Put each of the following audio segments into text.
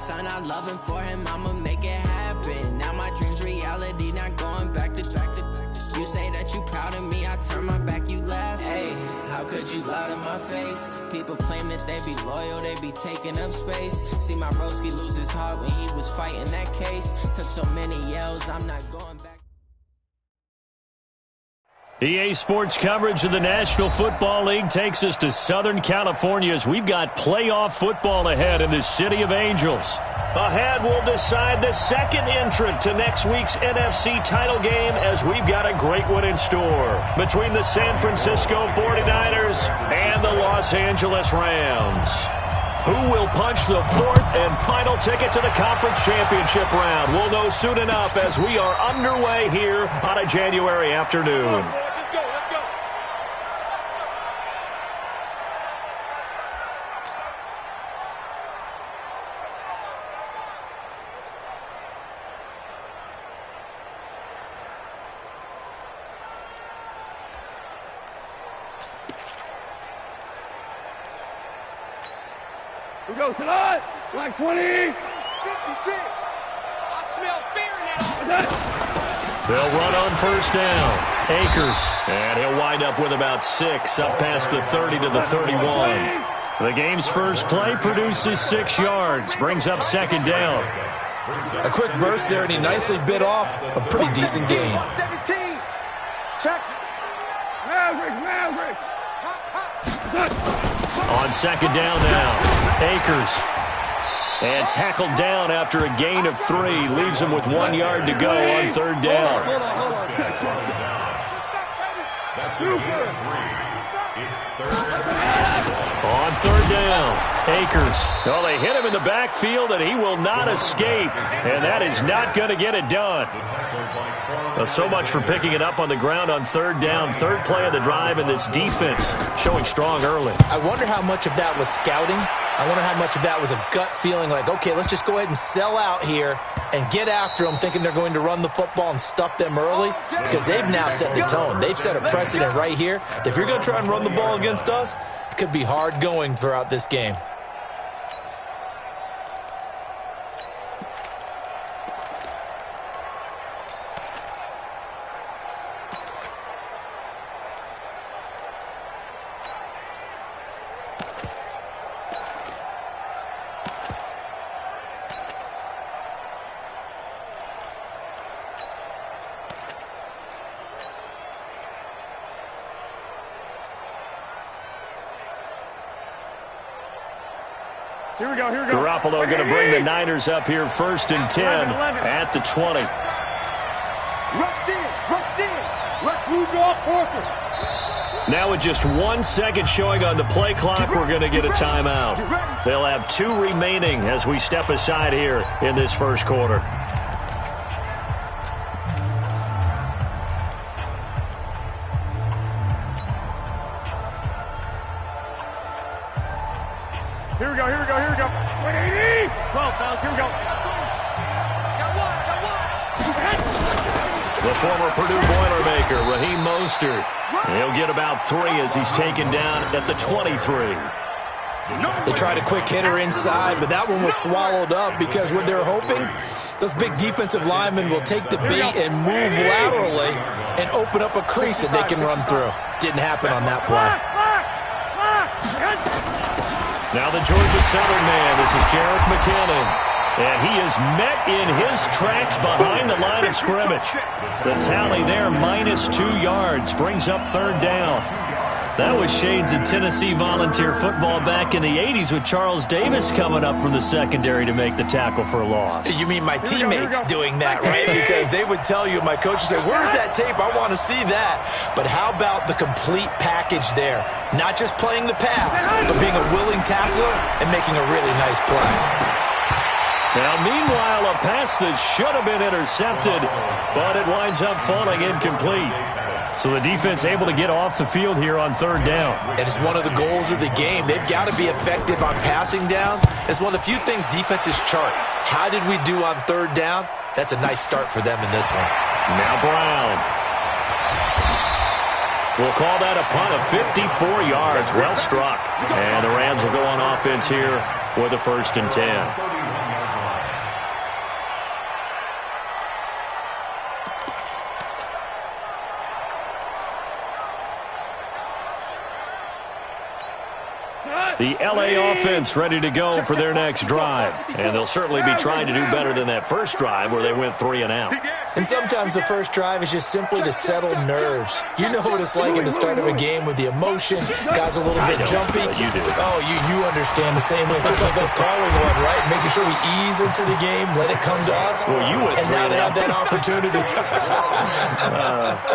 son, I love him for him, I'ma make it happen. Now my dream's reality, not going back to You say that you proud of me, I turn my back, you laugh. Hey, how could you lie to my face? People claim that they be loyal, they be taking up space. See my broski lose his heart when he was fighting that case. Took so many yells, I'm not going back. EA Sports coverage of the National Football League takes us to Southern California as we've got playoff football ahead in the City of Angels. Ahead, we'll decide the second entrant to next week's NFC title game as we've got a great one in store between the San Francisco 49ers and the Los Angeles Rams. Who will punch the fourth and final ticket to the conference championship round? We'll know soon enough as we are underway here on a January afternoon. We go tonight. Like 20. 56. I smell fear now. They'll run on first down. Akers. And he'll wind up with about 6 up past the 30 to the 31. The game's first play produces 6 yards. Brings up second down. A quick burst there, and he nicely bit off a pretty decent gain. 17. Check. Maverick. On second down now, Akers. And tackled down after a gain of 3. Leaves him with 1 yard to go on third down. Hold on. On third down, Akers. Well, they hit him in the backfield, and he will not escape. And that is not going to get it done. Well, so much for picking it up on the ground on third down. Third play of the drive, and this defense showing strong early. I wonder how much of that was scouting. I wonder how much of that was a gut feeling like, okay, let's just go ahead and sell out here and get after them, thinking they're going to run the football and stuff them early, because they've now set the tone. They've set a precedent right here. If you're going to try and run the ball against us, it could be hard going throughout this game. Here we go. Garoppolo going to bring the Niners up here first and 10 at the 20. Rush in. Let's move off Parker. Now with just 1 second showing on the play clock, we're going to get a timeout. They'll have 2 remaining as we step aside here in this first quarter. Here we go. 180. 12 pounds. Here we go. Got one. The former Purdue Boilermaker, Raheem Mostert. He'll get about 3 as he's taken down at the 23. They tried a quick hitter inside, but that one was swallowed up because what they're hoping, those big defensive linemen will take the beat and move laterally and open up a crease that they can run through. Didn't happen on that play. Now the Georgia Southern man, this is Jerick McKinnon. And he is met in his tracks behind the line of scrimmage. The tally there, -2 yards, brings up third down. That was shades of Tennessee Volunteer football back in the 80s with Charles Davis coming up from the secondary to make the tackle for a loss. You mean my teammates doing that, right? Because they would tell you, my coach would say, where's that tape? I want to see that. But how about the complete package there? Not just playing the pass, but being a willing tackler and making a really nice play. Now, meanwhile, a pass that should have been intercepted, but it winds up falling incomplete. So the defense able to get off the field here on third down. It is one of the goals of the game. They've got to be effective on passing downs. It's one of the few things defenses chart. How did we do on third down? That's a nice start for them in this one. Now Brown. We'll call that a punt of 54 yards. Well struck. And the Rams will go on offense here with a 1st and 10. The LA offense ready to go for their next drive. And they'll certainly be trying to do better than that first drive where they went 3 and out. And sometimes the first drive is just simply to settle nerves. You know what it's like at the start of a game with the emotion. Guys a little bit jumpy. You do. Oh, you understand the same way. It's just like us calling one, right? Making sure we ease into the game, let it come to us. Well, you went and 3 now and they out. have that opportunity.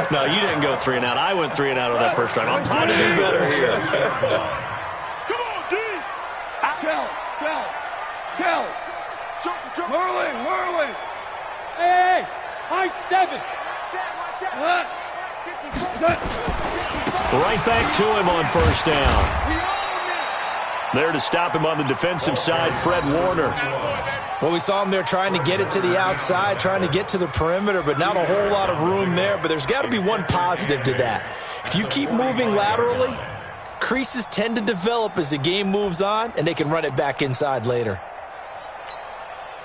No, you didn't go 3 and out. I went 3 and out on that first drive. I'm trying to do better here. Shell. Whirling. Hey, I-7. Right back to him on first down. There to stop him on the defensive side, Fred Warner. Well, we saw him there trying to get it to the outside, trying to get to the perimeter, but not a whole lot of room there. But there's got to be one positive to that. If you keep moving laterally, creases tend to develop as the game moves on, and they can run it back inside later.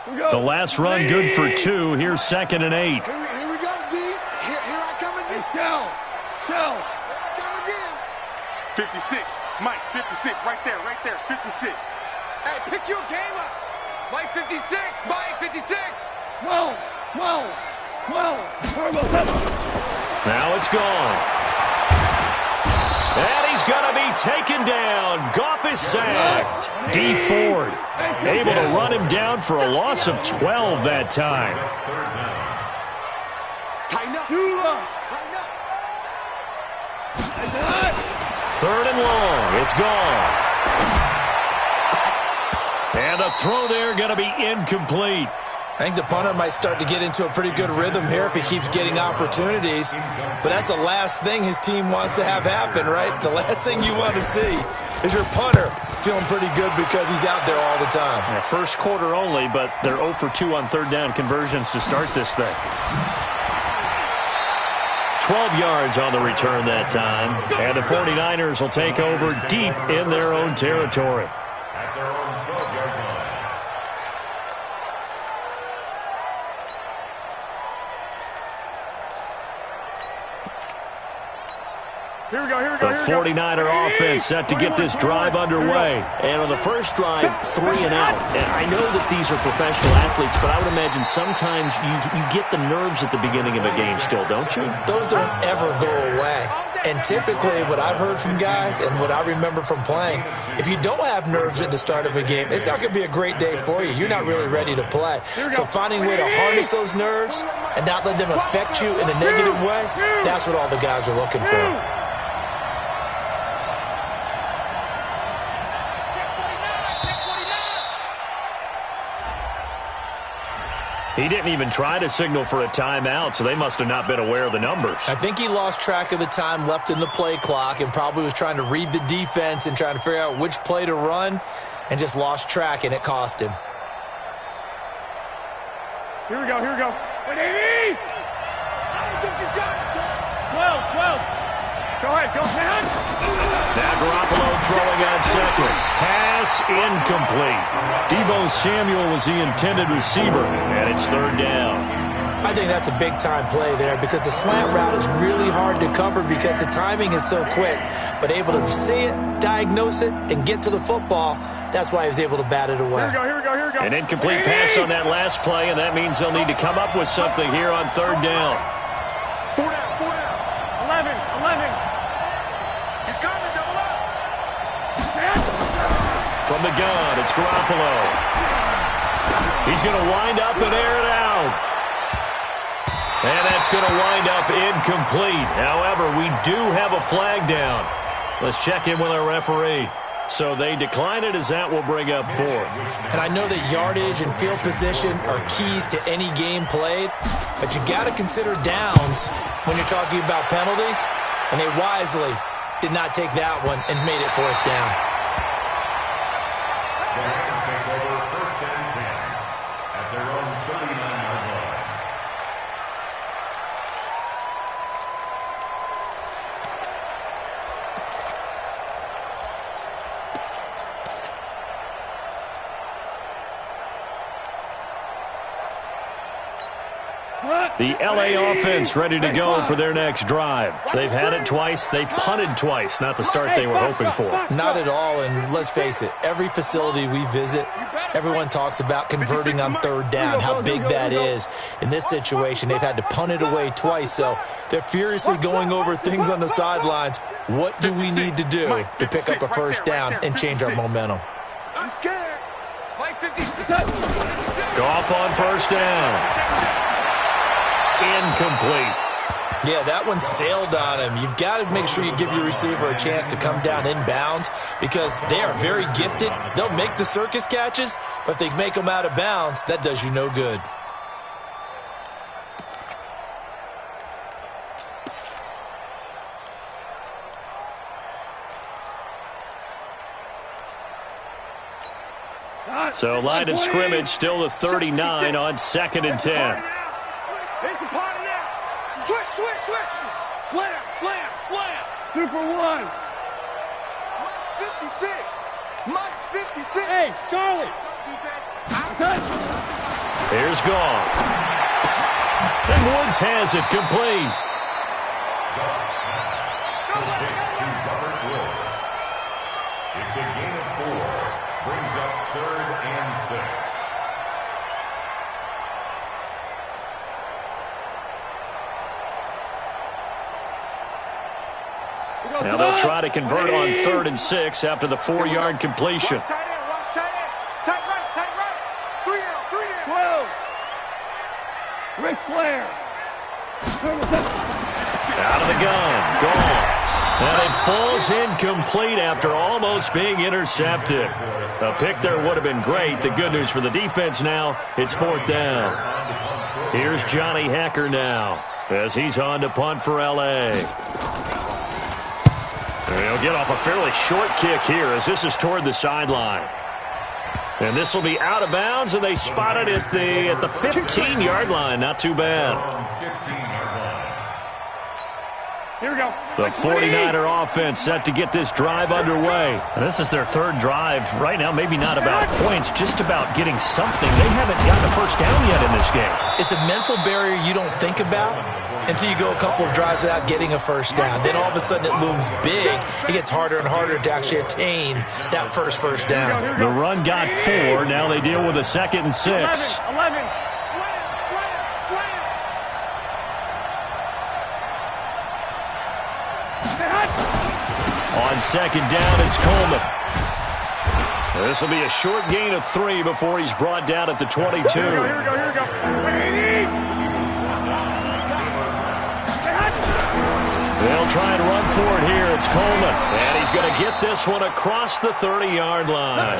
The last run good for 2. Here's 2nd and 8. Here we go, D. Here I come again. Shell. Here I come again. 56. Mike, 56. Right there. 56. Hey, pick your game up. Mike, 56. Mike, 56. 12. Now it's gone. And he's going to be taken down. Goff is sacked. D. Ford able to run him down for a loss of 12 that time. Tighten up. 3rd and long. It's gone. And the throw there going to be incomplete. I think the punter might start to get into a pretty good rhythm here if he keeps getting opportunities. But that's the last thing his team wants to have happen, right? The last thing you want to see is your punter feeling pretty good because he's out there all the time. Yeah, first quarter only, but they're 0 for 2 on 3rd down conversions to start this thing. 12 yards on the return that time. And the 49ers will take over deep in their own territory. Here we go. The 49er offense set to get this drive underway. And on the first drive, 3 and out. And I know that these are professional athletes, but I would imagine sometimes you get the nerves at the beginning of a game still, don't you? Those don't ever go away. And typically what I've heard from guys and what I remember from playing, if you don't have nerves at the start of a game, it's not going to be a great day for you. You're not really ready to play. So finding a way to harness those nerves and not let them affect you in a negative way, that's what all the guys are looking for. He didn't even try to signal for a timeout, so they must have not been aware of the numbers. I think he lost track of the time left in the play clock and probably was trying to read the defense and trying to figure out which play to run and just lost track, and it cost him. Here we go. 180. I don't think you got it, sir. 12. Go ahead, man. Now Garoppolo throwing on second. Pass incomplete. Deebo Samuel was the intended receiver, and it's 3rd down. I think that's a big-time play there because the slant route is really hard to cover because the timing is so quick. But able to see it, diagnose it, and get to the football, that's why he was able to bat it away. Here we go. An incomplete pass on that last play, and that means they'll need to come up with something here on 3rd down. 4 down. 11. He's got to double up. From the gun, it's Garoppolo. He's going to wind up and air it out. And that's going to wind up incomplete. However, we do have a flag down. Let's check in with our referee. So they decline it as that will bring up 4th. And I know that yardage and field position are keys to any game played, but you got to consider downs when you're talking about penalties, and they wisely did not take that one and made it 4th down. The Rams take over 1st and 10 at their own 39-yard line. The LA offense ready to go for their next drive. They've had it twice. They've punted twice. Not the start they were hoping for. Not at all, and let's face it, every facility we visit, everyone talks about converting on third down, how big that is. In this situation, they've had to punt it away twice, so they're furiously going over things on the sidelines. What do we need to do to pick up a first down and change our momentum? I'm scared. Mike 56. Goff on first down. Incomplete. Yeah, that one sailed on him. You've got to make sure you give your receiver a chance to come down inbounds because they are very gifted. They'll make the circus catches, but if they make them out of bounds, that does you no good. So line of scrimmage still the 39 on 2nd and 10. There's a party now. Switch. Slam. Super one. 56. Mike's 56. Hey, Charlie. Defense. Here's Goff. And Woods has it complete. It's a gain of 4. Brings up 3rd and 6. Now they'll try to convert on 3rd and 6 after the 4-yard completion. Watch tight end. Tight right. 3 down. 12. Ric Flair. Out of the gun. Gone. And it falls incomplete after almost being intercepted. A pick there would have been great. The good news for the defense now, it's 4th down. Here's Johnny Hecker now as he's on to punt for L.A. He'll get off a fairly short kick here as this is toward the sideline. And this will be out of bounds, and they spot it at the 15-yard line. Not too bad. Here we go. The 49er offense set to get this drive underway. And this is their 3rd drive. Right now, maybe not about points, just about getting something. They haven't gotten a first down yet in this game. It's a mental barrier you don't think about until you go a couple of drives without getting a first down. Then all of a sudden it looms big. It gets harder and harder to actually attain that first down. The run got 4. Now they deal with a 2nd and 6. 11. On 2nd down, it's Coleman. This will be a short gain of 3 before he's brought down at the 22. Here we go. They'll try and run for it here. It's Coleman. And he's going to get this one across the 30-yard line.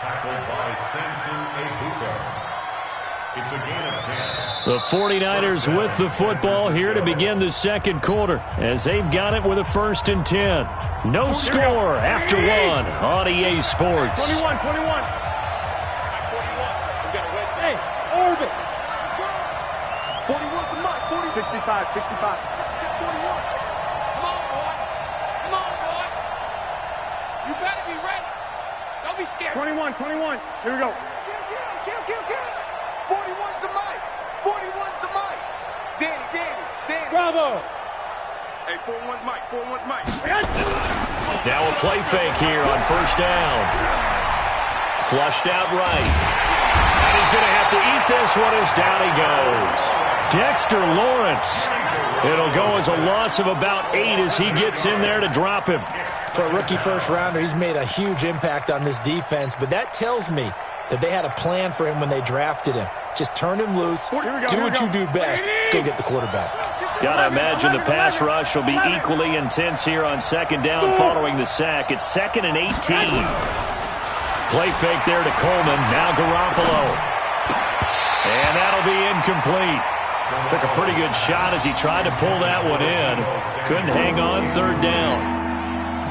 Tackled by Samson Ebuka. It's a gain of 10. The 49ers with the football here to begin the 2nd quarter as they've got it with a 1st and 10. No score after 1 on EA Sports. 21. Hey, Orbit. 41 to Mike. 65. 41. Come on, boy. You better be ready. Don't be scared. 21. Here we go. Kill. 41's the Mike. 41's the Mike. Danny. Bravo. Hey, 41's Mike. Now a play fake here on 1st down. Flushed out right. And he's going to have to eat this one as down he goes. Dexter Lawrence. It'll go as a loss of about 8 as he gets in there to drop him. For a rookie first-rounder, he's made a huge impact on this defense, but that tells me that they had a plan for him when they drafted him. Just turn him loose, do what you do best, go get the quarterback. Got to imagine the pass rush will be equally intense here on 2nd down following the sack. It's 2nd and 18. Play fake there to Coleman. Now Garoppolo. And that'll be incomplete. Took a pretty good shot as he tried to pull that one in. Couldn't hang on 3rd down.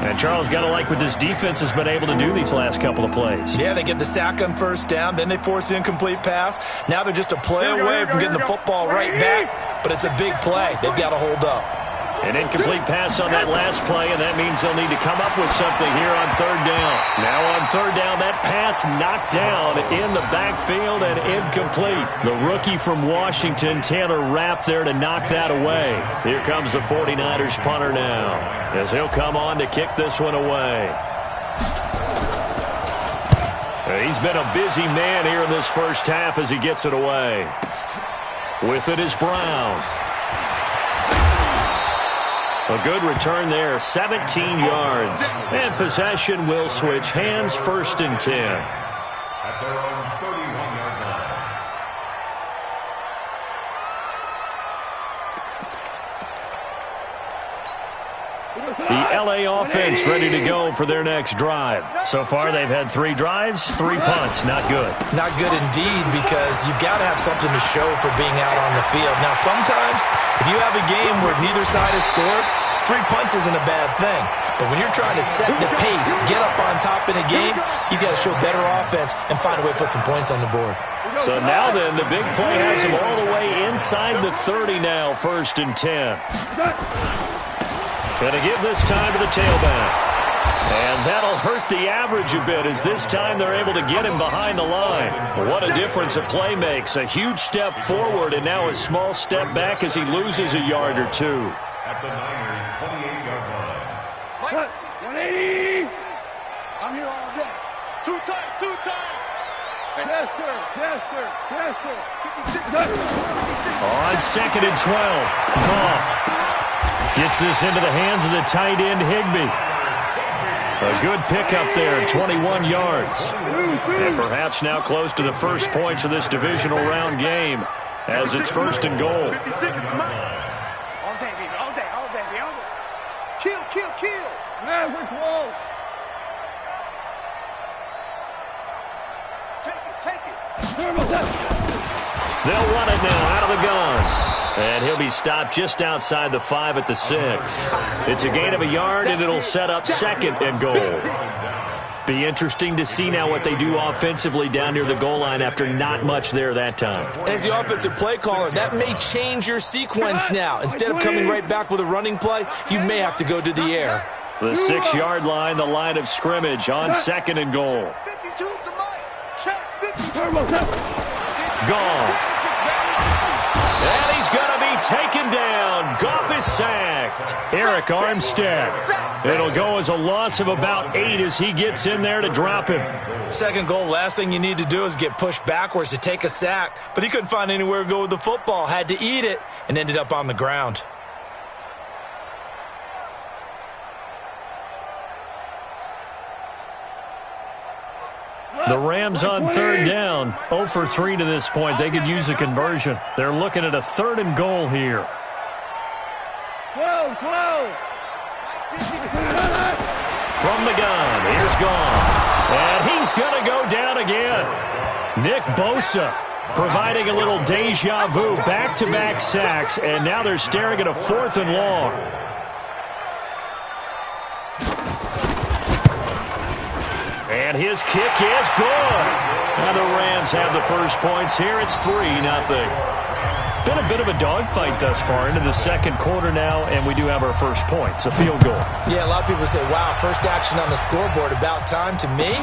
And Charles, got to like what this defense has been able to do these last couple of plays. Yeah, they get the sack on 1st down, then they force the incomplete pass. Now they're just a play away from getting the football right back, but it's a big play. They've got to hold up. An incomplete pass on that last play, and that means they'll need to come up with something here on third down. Now on third down, that pass knocked down in the backfield and incomplete. The rookie from Washington, Taylor Rapp, there to knock that away. Here comes the 49ers punter now, as he'll come on to kick this one away. He's been a busy man here in this first half as he gets it away. With it is Brown. A good return there, 17 yards. And possession will switch hands, 1st and 10. At their own 31-yard line. The L.A. offense ready to go for their next drive. So far, they've had 3 drives, 3 punts. Not good. Not good indeed, because you've got to have something to show for being out on the field. Now, sometimes, if you have a game where neither side has scored, 3 punts isn't a bad thing. But when you're trying to set the pace, get up on top in a game, you've got to show better offense and find a way to put some points on the board. So now then, the big play has him all the way inside the 30 now, 1st and 10. Going to give this time to the tailback. And that'll hurt the average a bit, as this time they're able to get him behind the line. What a difference a play makes. A huge step forward and now a small step back as he loses a yard or 2. At the Niners' 28-yard line. 180. I'm here all day. 2 times, 2 times. Yes, sir. Yes, sir. Yes, sir. On 2nd and 12, Goff gets this into the hands of the tight end, Higbee. A good pickup there, 21 yards. And perhaps now close to the first points of this divisional round game, as it's 1st and goal. 56 is mine. All day, baby. All day. All day, baby. All day. Kill, kill, kill. Yeah, we're close. Take it. They'll run it now out of the gun. And he'll be stopped just outside the 5 at the 6. It's a gain of a yard, and it'll set up 2nd and goal. Be interesting to see now what they do offensively down near the goal line after not much there that time. As the offensive play caller, that may change your sequence now. Instead of coming right back with a running play, you may have to go to the air. The 6-yard line, the line of scrimmage on 2nd and goal. 52 to Mike. Check 50. Goff. And he's going to be taken down. Goff is sacked. Eric Armstead. It'll go as a loss of about 8 as he gets in there to drop him. 2nd goal, last thing you need to do is get pushed backwards to take a sack. But he couldn't find anywhere to go with the football. Had to eat it and ended up on the ground. The Rams on 3rd down, 0 for 3 to this point. They could use a conversion. They're looking at a 3rd and goal here. 12. From the gun, here's Goff. And he's going to go down again. Nick Bosa providing a little deja vu, back-to-back sacks, and now they're staring at a 4th and long. And his kick is good. Now the Rams have the first points here. It's 3-0. Been a bit of a dogfight thus far into the 2nd quarter now, and we do have our first points, a field goal. Yeah, a lot of people say, wow, first action on the scoreboard, about time. To me,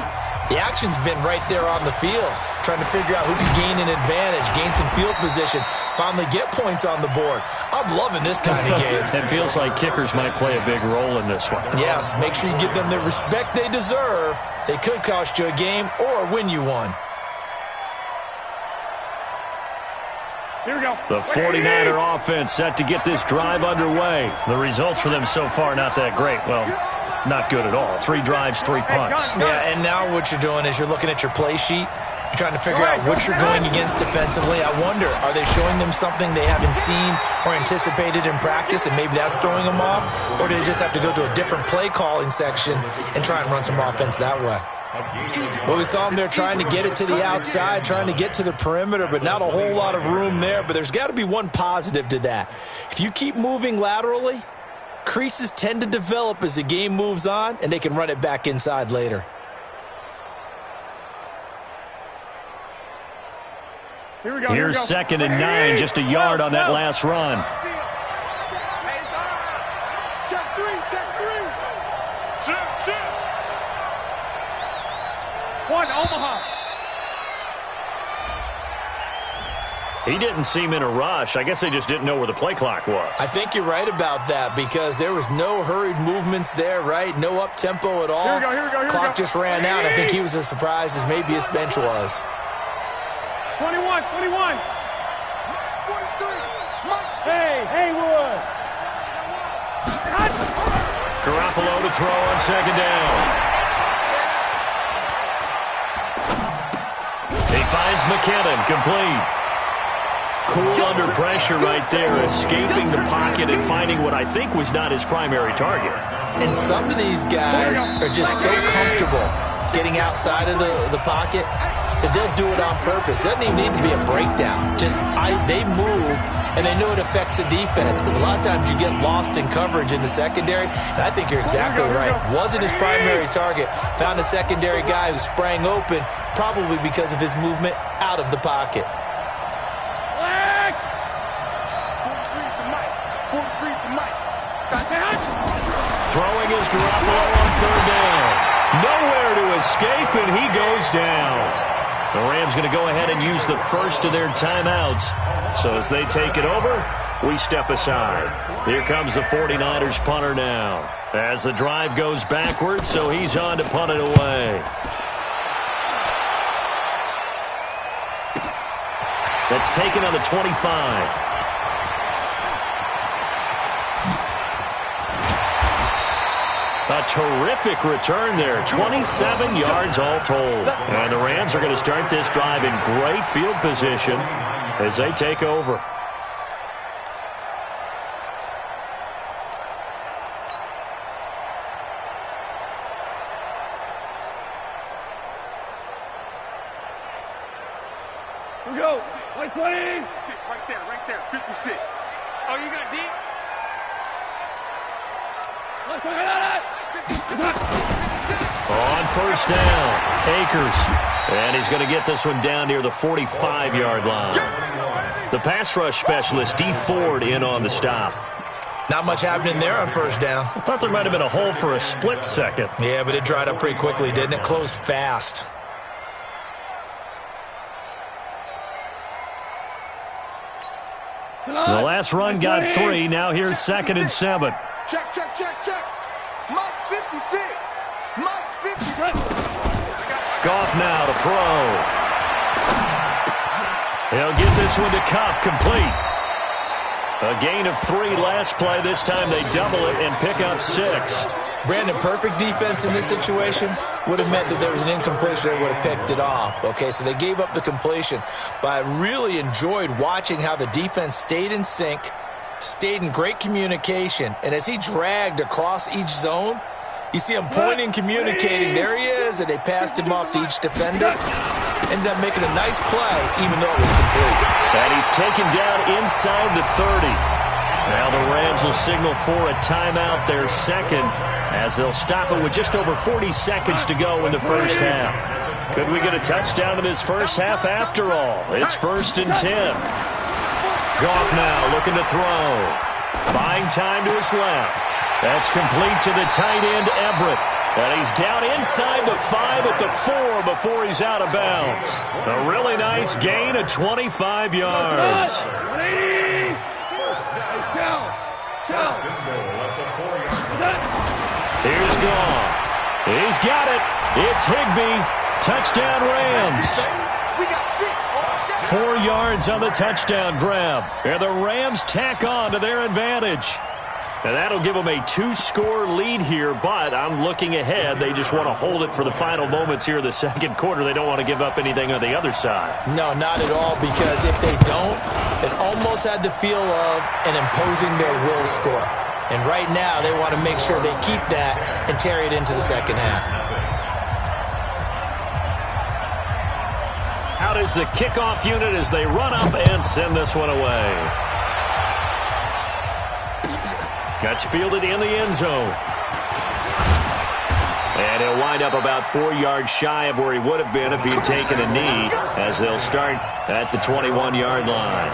the action's been right there on the field, trying to figure out who could gain an advantage, gain some field position, finally get points on the board. I'm loving this kind of game. It feels like kickers might play a big role in this one. Yes, make sure you give them the respect they deserve. They could cost you a game or win you one. Here we go. The 49er offense set to get this drive underway. The results for them so far not that great. Well, not good at all. 3 drives, 3 punts. Yeah, and now what you're doing is you're looking at your play sheet. You're trying to figure out what you're going against defensively. I wonder, are they showing them something they haven't seen or anticipated in practice, and maybe that's throwing them off? Or do they just have to go to a different play calling section and try and run some offense that way? Well, we saw them there trying to get it to the outside, trying to get to the perimeter, but not a whole lot of room there. But there's got to be one positive to that. If you keep moving laterally, creases tend to develop as the game moves on, and they can run it back inside later. Here we go. Here's 2nd and 9, just a yard on that last run. One, Omaha. He didn't seem in a rush. I guess they just didn't know where the play clock was. I think you're right about that because there was no hurried movements there, right? No up-tempo at all. Here we go. Clock just ran out. I think he was as surprised as maybe his bench was. 21. 43. Hey, Haywood. Garoppolo to throw on second down. He finds McKinnon, complete. Cool under pressure right there, escaping the pocket and finding what I think was not his primary target. And some of these guys are just so comfortable getting outside of the pocket that they'll do it on purpose. It doesn't even need to be a breakdown. They move, and they know it affects the defense because a lot of times you get lost in coverage in the secondary, and I think you're exactly right. Wasn't his primary target. Found a secondary guy who sprang open, probably because of his movement out of the pocket. Throwing is Garoppolo on third down. Nowhere to escape, and he goes down. The Rams going to go ahead and use the first of their timeouts. So as they take it over, we step aside. Here comes the 49ers punter now. As the drive goes backwards, so he's on to punt it away. That's taken on the 25. A terrific return there. 27 yards all told. And the Rams are going to start this drive in great field position as they take over. Here we go. 20. 56, right there. 56. Oh, you got deep? On first down, Akers. And he's going to get this one down near the 45-yard line. The pass rush specialist, D. Ford, in on the stop. Not much happening there on first down. I thought there might have been a hole for a split second. Yeah, but it dried up pretty quickly, didn't it? Closed fast. The last run got 3. Now here's 2nd and 7. Check. Mike's 56. Mike's 56. Goff now to throw. He'll get this one to Kupp, complete. A gain of 3 last play. This time they double it and pick up 6. Brandon, perfect defense in this situation would have meant that there was an incompletion. They would have picked it off. Okay, so they gave up the completion. But I really enjoyed watching how the defense stayed in sync, stayed in great communication, and as he dragged across each zone, you see him pointing, communicating. There he is, and they passed him off to each defender. Ended up making a nice play, even though it was complete. And he's taken down inside the 30. Now the Rams will signal for a timeout, their second, as they'll stop it with just over 40 seconds to go in the first half. Could we get a touchdown in this first half after all? It's 1st and 10. Goff now looking to throw. Buying time to his left. That's complete to the tight end, Everett. And he's down inside the 5 at the 4 before he's out of bounds. A really nice gain of 25 yards. 180. Here's Goff. He's got it. It's Higbee. Touchdown Rams. 4 yards on the touchdown grab. And the Rams tack on to their advantage. And that'll give them a 2-score lead here, but I'm looking ahead. They just want to hold it for the final moments here in the second quarter. They don't want to give up anything on the other side. No, not at all, because if they don't, it almost had the feel of an imposing their will score. And right now, they want to make sure they keep that and carry it into the second half. Out is the kickoff unit as they run up and send this one away. Gets fielded in the end zone. And he'll wind up about 4 yards shy of where he would have been if he had taken a knee, as they'll start at the 21-yard line.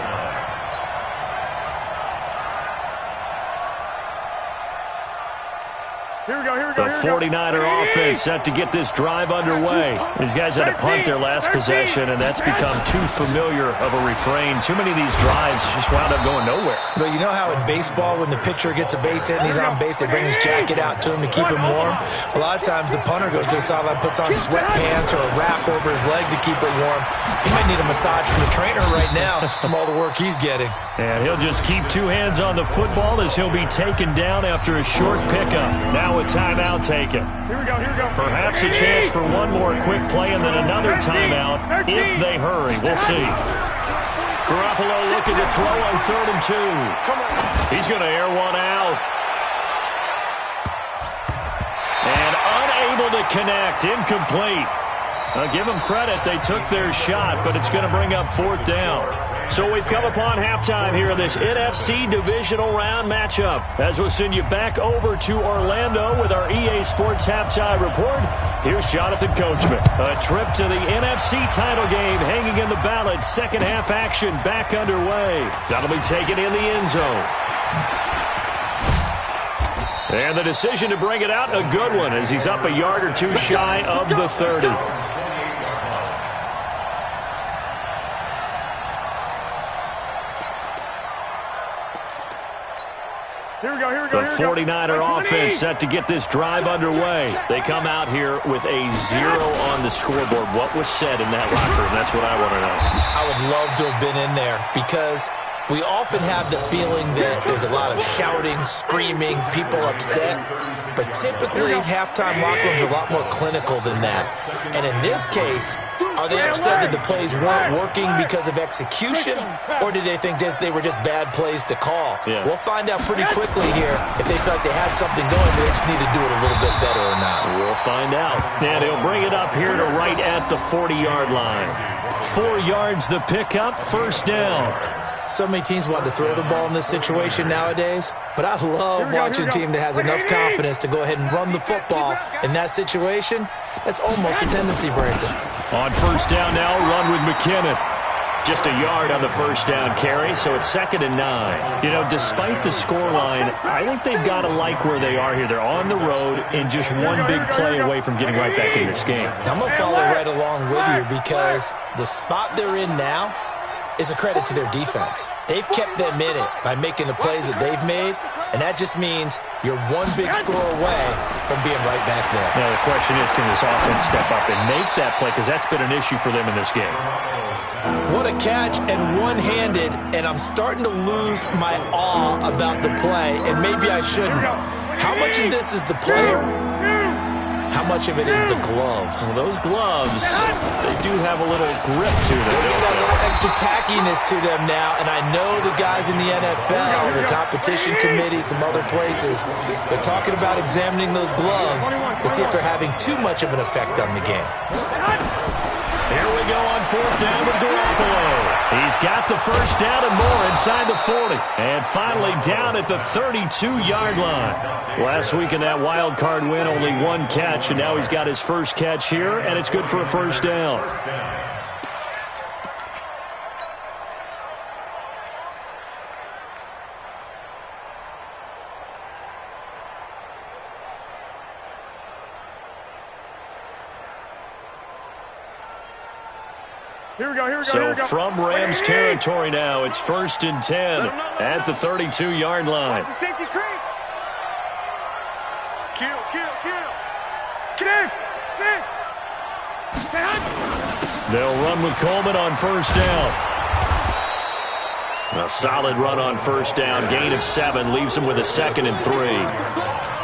Here we go. The 49er offense set to get this drive underway. These guys had a punt their last possession, and that's become too familiar of a refrain. Too many of these drives just wound up going nowhere. But you know how in baseball, when the pitcher gets a base hit and he's on base, they bring his jacket out to him to keep him warm? A lot of times the punter goes to the sideline, puts on sweatpants or a wrap over his leg to keep it warm. He might need a massage from the trainer right now from all the work he's getting. And he'll just keep two hands on the football as he'll be taken down after a short pickup. Now a timeout taken. Here we go, here we go. Perhaps a chance for one more quick play and then another timeout if they hurry. We'll see. Garoppolo looking to throw on 3rd and 2. He's going to air one out. And unable to connect. Incomplete. I'll give them credit. They took their shot, but it's going to bring up 4th down. So we've come upon halftime here in this NFC divisional round matchup. As we'll send you back over to Orlando with our EA Sports halftime report, here's Jonathan Coachman. A trip to the NFC title game hanging in the balance. Second half action back underway. That'll be taken in the end zone. And the decision to bring it out, a good one, as he's up a yard or two shy of the 30. The 49er offense set to get this drive underway. They come out here with a 0 on the scoreboard. What was said in that locker room? That's what I want to know. I would love to have been in there because we often have the feeling that there's a lot of shouting, screaming, people upset. But typically, halftime locker rooms are a lot more clinical than that. And in this case, are they upset that the plays weren't working because of execution? Or did they think they were just bad plays to call? Yeah. We'll find out pretty quickly here if they felt like they had something going, but they just need to do it a little bit better or not. We'll find out. And he'll bring it up here to right at the 40-yard line. 4 yards the pickup, 1st down. So many teams want to throw the ball in this situation nowadays, but I love watching a team that has enough confidence to go ahead and run the football in that situation. That's almost a tendency breaker. On 1st down now, run with McKinnon. Just a yard on the 1st down carry, so it's 2nd and 9. You know, despite the scoreline, I think they've got to like where they are here. They're on the road and just one big play away from getting right back in this game. I'm going to follow right along with you because the spot they're in now is a credit to their defense. They've kept them in it by making the plays that they've made, and that just means you're one big score away from being right back there. Now, the question is, can this offense step up and make that play? Because that's been an issue for them in this game. What a catch, and one-handed, and I'm starting to lose my awe about the play, and maybe I shouldn't. How much of this is the player? How much of it is the glove? Well, those gloves, they do have a little grip to them. They got a little extra tackiness to them now, and I know the guys in the NFL, the competition committee, some other places, they're talking about examining those gloves to see if they're having too much of an effect on the game. Here we go on 4th down with Garoppolo. He's got the 1st down and more inside the 40. And finally down at the 32-yard line. Last week in that wild card win, only 1 catch, and now he's got his 1st catch here, and it's good for a 1st down. Here we go, here we go, So here we go. from Rams territory now, it's 1st and 10 at the 32-yard line. Safety creep. Kill. Get in. They'll run with Coleman on 1st down. A solid run on 1st down. Gain of 7 leaves him with a 2nd and 3.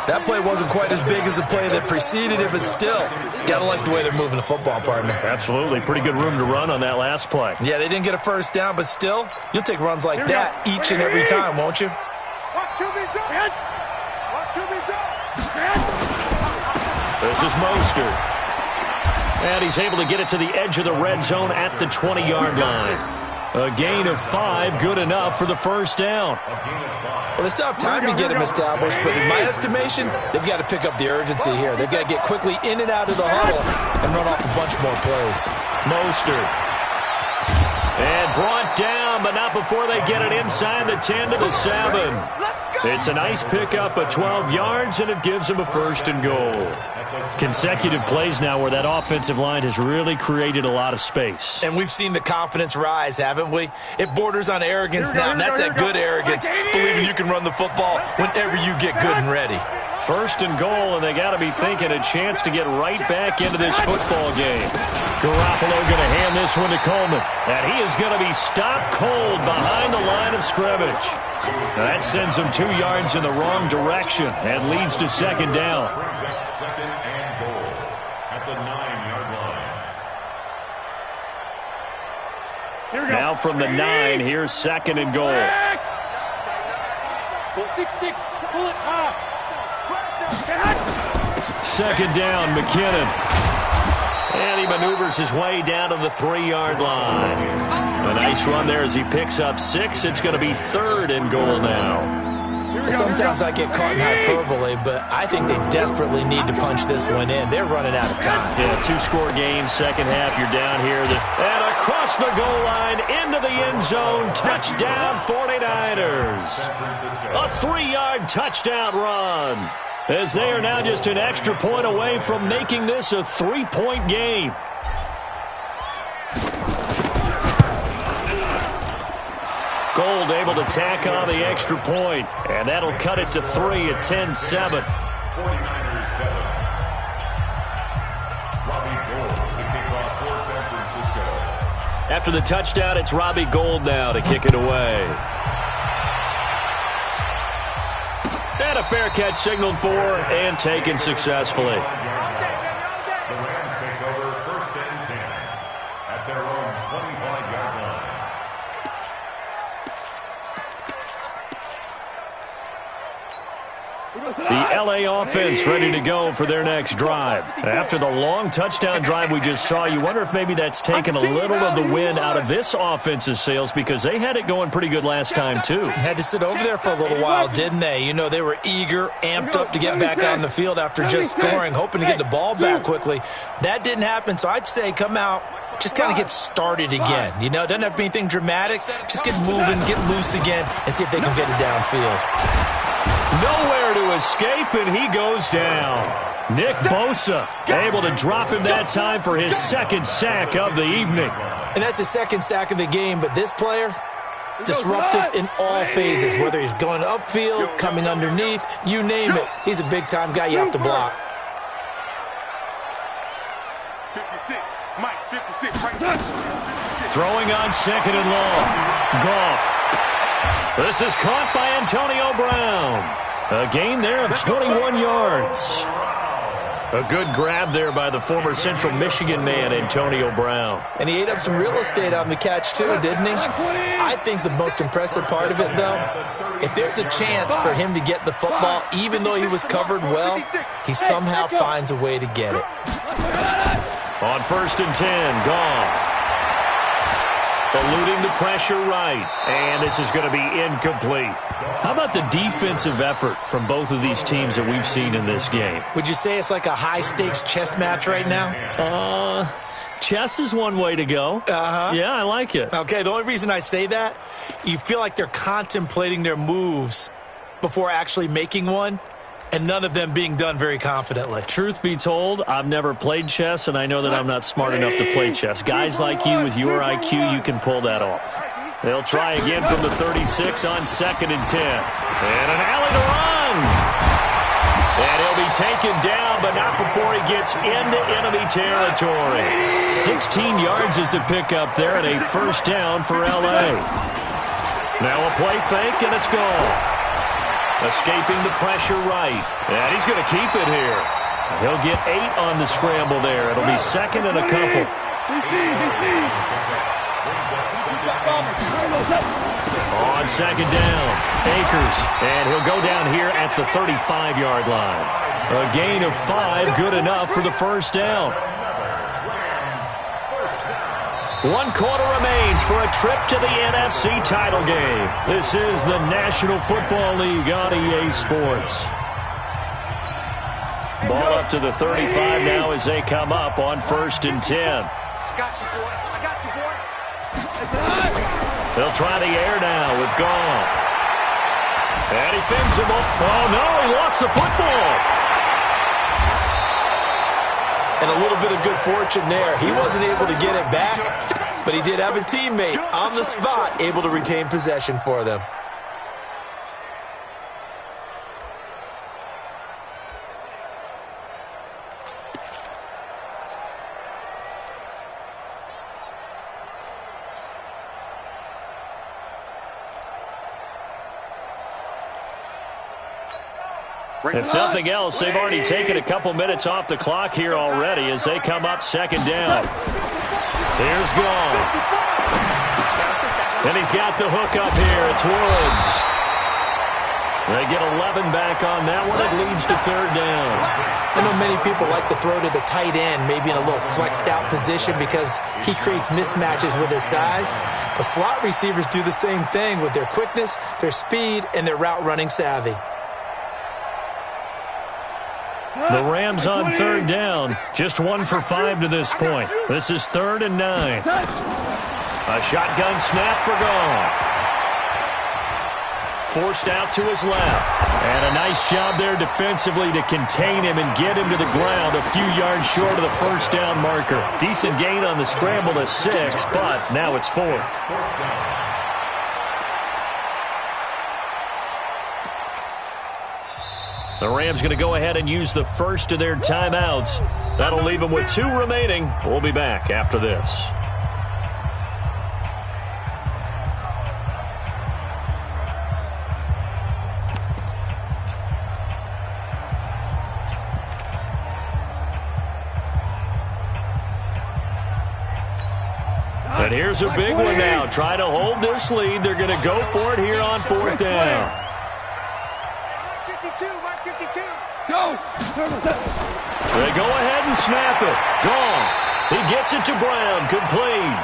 That play wasn't quite as big as the play that preceded it, but still, gotta like the way they're moving the football, partner. Absolutely. Pretty good room to run on that last play. Yeah, they didn't get a 1st down, but still, you'll take runs like that each and every time, won't you? This is Mostert. And he's able to get it to the edge of the red zone at the 20-yard line. A gain of 5, good enough for the 1st down. Well, they still have time to get him established, but in my estimation, they've got to pick up the urgency here. They've got to get quickly in and out of the huddle and run off a bunch more plays. Mostert. And brought down, but not before they get it inside the 10 to the 7. Let's go! It's a nice pickup of 12 yards, and it gives them a 1st and goal. Consecutive plays now where that offensive line has really created a lot of space. And we've seen the confidence rise, haven't we? It borders on arrogance now, and that's that good arrogance, believing you can run the football whenever you get good and ready. 1st and goal, and they got to be thinking a chance to get right back into this football game. Garoppolo going to hand this one to Coleman, and he is going to be stopped cold behind the line of scrimmage. That sends him 2 yards in the wrong direction and leads to 2nd down. Brings up 2nd and goal at the 9-yard line. Now from the 9, here's 2nd and goal. 6-6, pull it up. 2nd down, McKinnon. And he maneuvers his way down to the 3-yard line. A nice run there as he picks up 6. It's going to be 3rd and goal now. Sometimes I get caught in hyperbole, but I think they desperately need to punch this one in. They're running out of time. Yeah, 2-score game, second half, you're down here. And across the goal line, into the end zone, touchdown 49ers. A 3-yard touchdown run, as they are now just an extra point away from making this a 3-point game. Gold able to tack on the extra point, and that'll cut it to 3 at 10-7. 49ers 7. Robbie Gould to kick off for San Francisco. After the touchdown, it's Robbie Gould now to kick it away. And a fair catch signaled for and taken successfully. The Rams take over 1st and 10 at their own 25-yard line. The LA offense ready to go for their next drive. After the long touchdown drive we just saw, you wonder if maybe that's taken a little of the wind out of this offense's sails, because they had it going pretty good last time too. Had to sit over there for a little while, didn't they? You know, they were eager, amped up to get back on the field after just scoring, hoping to get the ball back quickly. That didn't happen, so I'd say come out, just kind of get started again. You know, it doesn't have to be anything dramatic. Just get moving, get loose again, and see if they can get it downfield. Nowhere to escape, and he goes down. Nick Bosa able to drop him that time for his 2nd sack of the evening. And that's his 2nd sack of the game, but this player, disruptive in all phases, whether he's going upfield, coming underneath, you name it. He's a big-time guy you have to block. 56, Mike, 56, right there. 56. Throwing on 2nd and long. Goff. This is caught by Antonio Brown. A gain there of 21 yards. A good grab there by the former Central Michigan man, Antonio Brown. And he ate up some real estate on the catch, too, didn't he? I think the most impressive part of it, though, if there's a chance for him to get the football, even though he was covered well, he somehow finds a way to get it. On 1st and 10, Goff. Eluding the pressure right, and this is going to be incomplete. How about the defensive effort from both of these teams that we've seen in this game? Would you say it's like a high-stakes chess match right now? Chess is one way to go. Uh-huh. Yeah, I like it. Okay, the only reason I say that, you feel like they're contemplating their moves before actually making one, and none of them being done very confidently. Truth be told, I've never played chess, and I know that I'm not smart enough to play chess. Guys like you with your IQ, you can pull that off. They'll try again from the 36 on 2nd and 10. And an alley to run. And he'll be taken down, but not before he gets into enemy territory. 16 yards is the pickup there, and a 1st down for L.A. Now a play fake, and it's gone. Escaping the pressure right. And he's going to keep it here. He'll get 8 on the scramble there. It'll be 2nd and a couple. On 2nd down, Akers. And he'll go down here at the 35-yard line. A gain of 5, good enough for the 1st down. 1 quarter remains for a trip to the NFC title game. This is the National Football League on EA Sports. Ball up to the 35 now as they come up on 1st and 10. I got you, boy. I got you, boy. They'll try the air now with Goff. And he fins him up. Oh, no, he lost the football. And a little bit of good fortune there. He wasn't able to get it back, but he did have a teammate on the spot able to retain possession for them. If nothing else, they've already taken a couple minutes off the clock here already as they come up second down. Here's Gall. And he's got the hook up here. It's Woods. They get 11 back on that one. It leads to third down. I know many people like to throw to the tight end, maybe in a little flexed out position because he creates mismatches with his size. But slot receivers do the same thing with their quickness, their speed, and their route running savvy. The Rams on third down. Just 1 for 5 to this point. This is 3rd and 9. A shotgun snap for Goff. Forced out to his left. And a nice job there defensively to contain him and get him to the ground a few yards short of the first down marker. Decent gain on the scramble to 6, but now it's 4th. The Rams going to go ahead and use the first of their timeouts. That'll leave them with 2 remaining. We'll be back after this. And here's a big one now. Try to hold this lead. They're going to go for it here on 4th down. Go! They go ahead and snap it. Goff. He gets it to Brown. Complete.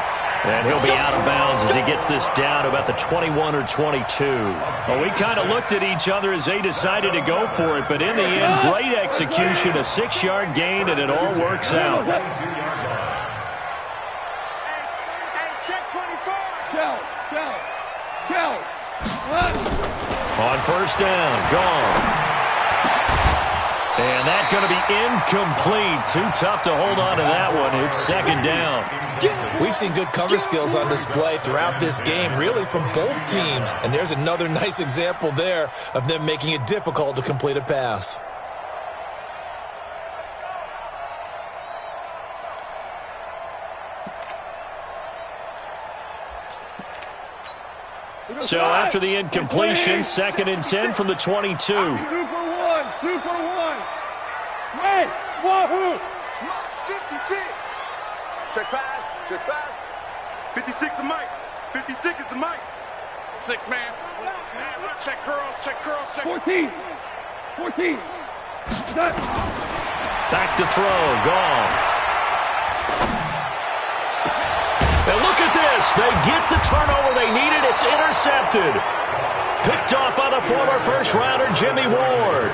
And he'll be out of bounds as he gets this down to about the 21 or 22. Well, we kind of looked at each other as they decided to go for it, but in the end, great execution, a 6-yard gain, and it all works out. Hey, check 24. Shell. On first down, Goff. And that's going to be incomplete. Too tough to hold on to that one. It's 2nd down. We've seen good cover skills on display throughout this game, really from both teams. And there's another nice example there of them making it difficult to complete a pass. So after the incompletion, 2nd and 10 from the 22. Super one. Wait, wahoo! 56. Check pass. 56 the mic. 56 is the mic. 6 man. Check curls. 14. Back to throw, Goff. And look at this. They get the turnover they needed. It's intercepted. Picked off by the former first-rounder, Jimmy Ward.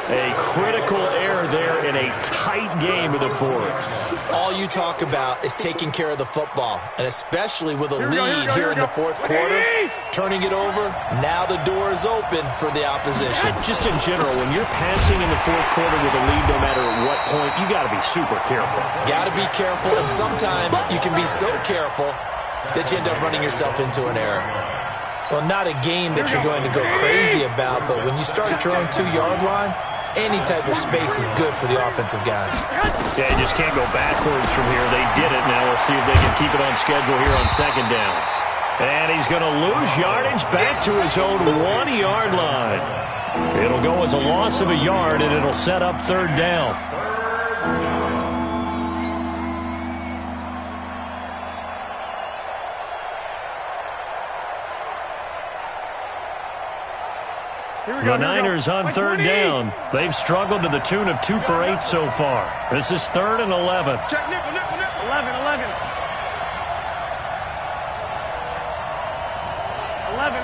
A critical error there in a tight game of the 4th. All you talk about is taking care of the football, and especially with a lead here in the 4th quarter, turning it over, now the door is open for the opposition. Just in general, when you're passing in the 4th quarter with a lead, no matter at what point, you got to be super careful. Got to be careful, and sometimes you can be so careful that you end up running yourself into an error. Well, not a game that you're going to go crazy about, but when you start at your own 2-yard line, any type of space is good for the offensive guys. Yeah, you just can't go backwards from here. They did it. Now we'll see if they can keep it on schedule here on 2nd down. And he's going to lose yardage back to his own 1-yard line. It'll go as a loss of a yard, and it'll set up 3rd down. The Niners on 3rd down. They've struggled to the tune of 2 for 8 so far. This is 3rd and 11. Check nickel.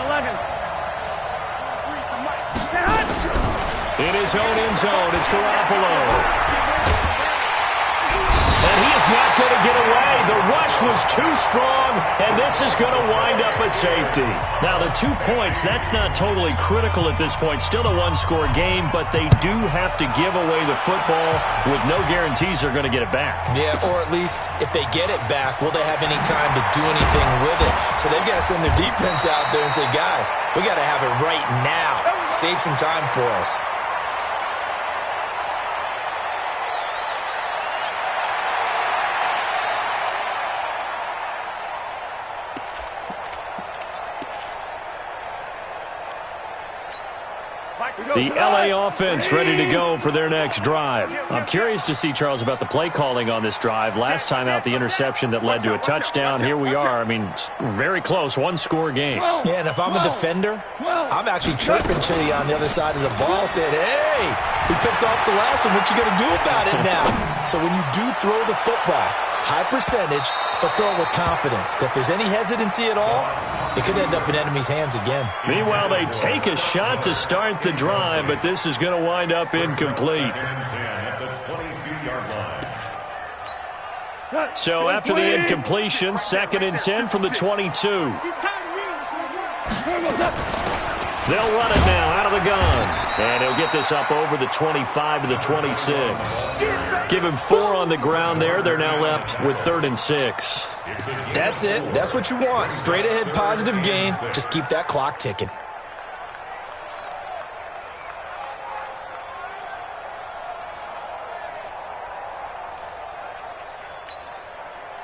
11. In his own end zone, it's Garoppolo. And he is not going to get away. The rush was too strong, and this is going to wind up a safety. Now, the 2 points, that's not totally critical at this point. Still a one-score game, but they do have to give away the football with no guarantees they're going to get it back. Yeah, or at least if they get it back, will they have any time to do anything with it? So they've got to send their defense out there and say, guys, we got to have it right now. Save some time for us. The L.A. offense ready to go for their next drive. I'm curious to see, Charles, about the play calling on this drive. Last time out, the interception that led to a touchdown. Here we are. I mean, very close, one-score game. Yeah, and if I'm a defender, I'm actually chirping Chitty on the other side of the ball, saying, hey, we picked off the last one. What you going to do about it now? So when you do throw the football, high percentage, but throw it with confidence. If there's any hesitancy at all, it could end up in enemy's hands again. Meanwhile, they take a shot to start the drive, but this is going to wind up incomplete. So after the incompletion, 2nd and 10 from the 22. They'll run it now out of the gun. And he'll get this up over the 25 to the 26. Give him 4 on the ground there. They're now left with 3rd and 6. That's it. That's what you want. Straight ahead positive gain. Just keep that clock ticking.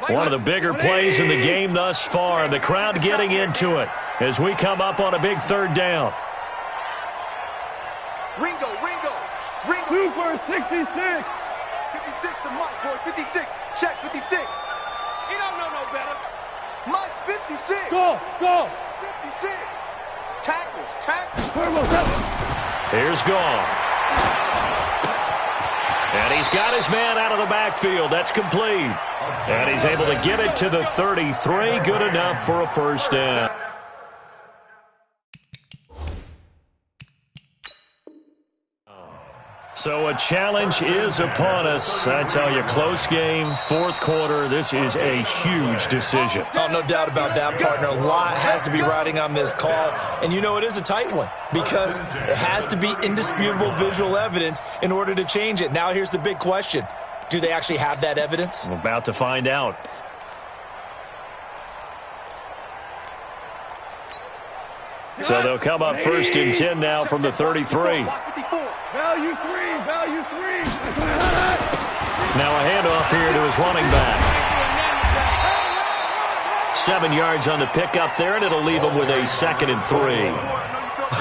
One of the bigger plays in the game thus far. The crowd getting into it as we come up on a big 3rd down. Ringo. 2 for 66. 56 to Mike, boys. 56. Check 56. He don't know no better. Mike 56. Go. 56. Tackles. Here's Gall. And he's got his man out of the backfield. That's complete. And he's able to get it to the 33. Good enough for a 1st down. So a challenge is upon us. I tell you, close game, 4th quarter. This is a huge decision. Oh, no doubt about that, partner. A lot has to be riding on this call. And you know it is a tight one because it has to be indisputable visual evidence in order to change it. Now here's the big question. Do they actually have that evidence? I'm about to find out. So they'll come up 1st and 10 now from the 33. Value 3. Now a handoff here to his running back. 7 yards on the pickup there, and it'll leave him with a 2nd and 3.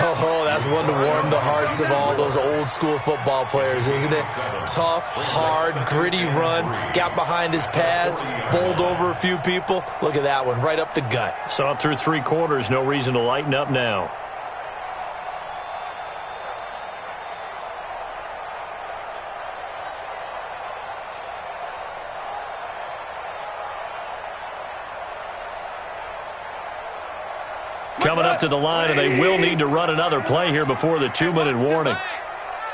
Oh, that's one to warm the hearts of all those old-school football players, isn't it? Tough, hard, gritty run, got behind his pads, bowled over a few people. Look at that one, right up the gut. Saw it through 3 quarters, no reason to lighten up now. Coming up to the line, and they will need to run another play here before the 2-minute warning.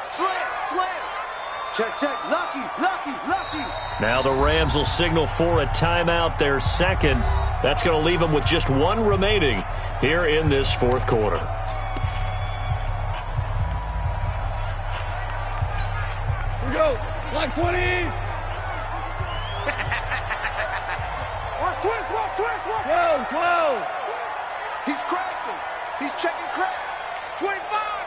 Slam. Check. Lucky. Now the Rams will signal for a timeout, their 2nd. That's going to leave them with just 1 remaining here in this 4th quarter. Here we go. Block 20. Watch twist. 12. He's crashing. He's checking crash. 25.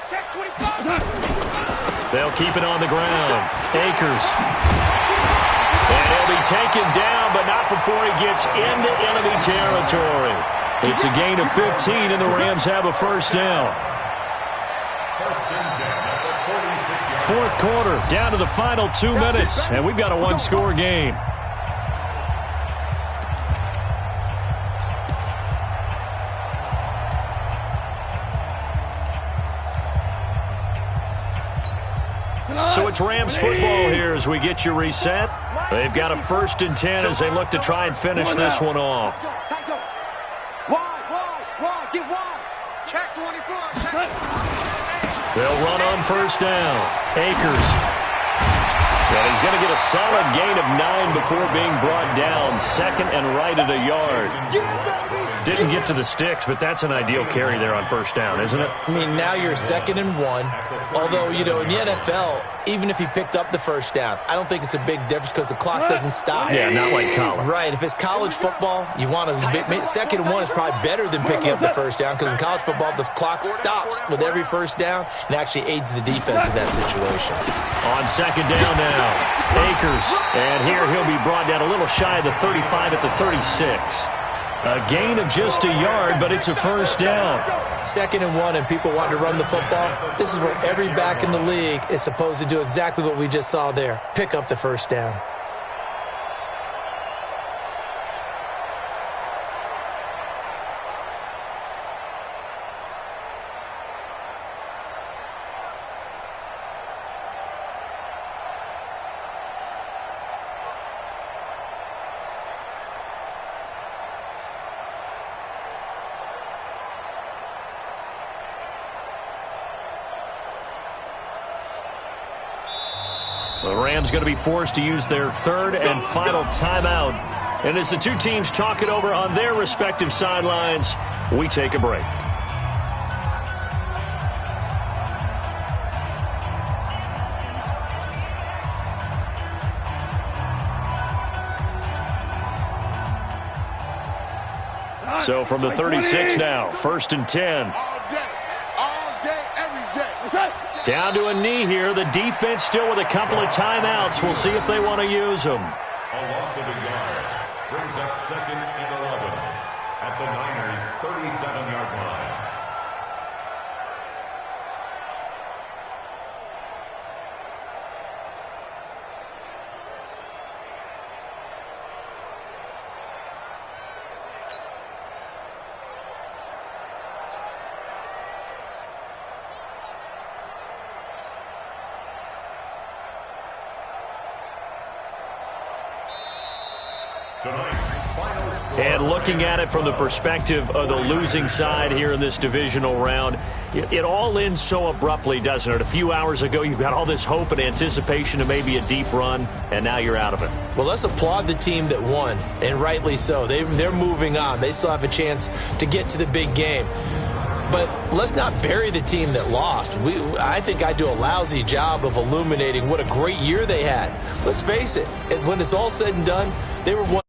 Check 25. They'll keep it on the ground. Akers. And he'll be taken down, but not before he gets into enemy territory. It's a gain of 15, and the Rams have a 1st down. 4th quarter, down to the final 2 minutes, and we've got a 1-score game. So it's Rams football here as we get you reset. They've got a 1st and 10 as they look to try and finish this one off. Wide. Get wide. Check 24. They'll run on 1st down. Akers. And he's going to get a solid gain of 9 before being brought down. Second and right at a yard. Didn't get to the sticks, but that's an ideal carry there on first down, isn't it? I mean, now you're 2nd and 1. Although, you know, in the NFL, even if he picked up the first down, I don't think it's a big difference because the clock doesn't stop. Yeah, not like college. Right. If it's college football, you want to 2nd and 1 is probably better than picking up the first down because in college football, the clock stops with every first down and actually aids the defense in that situation. On second down now, Akers. And here he'll be brought down a little shy of the 35 at the 36. A gain of just a yard, but it's a first down. 2nd and 1 and people want to run the football. This is where every back in the league is supposed to do exactly what we just saw there. Pick up the first down. The Rams going to be forced to use their 3rd and final timeout. And as the two teams talk it over on their respective sidelines, we take a break. So from the 36 now, 1st and 10. All day, every day. Down to a knee here. The defense still with a couple of timeouts. We'll see if they want to use them. A loss of a yard brings up 2nd and 11 at the Niners' 37-yard line. And looking at it from the perspective of the losing side here in this divisional round, it all ends so abruptly, doesn't it? A few hours ago, you've got all this hope and anticipation of maybe a deep run, and now you're out of it. Well, let's applaud the team that won, and rightly so. They're moving on. They still have a chance to get to the big game. But let's not bury the team that lost. I think I do a lousy job of illuminating what a great year they had. Let's face it, when it's all said and done, they were one.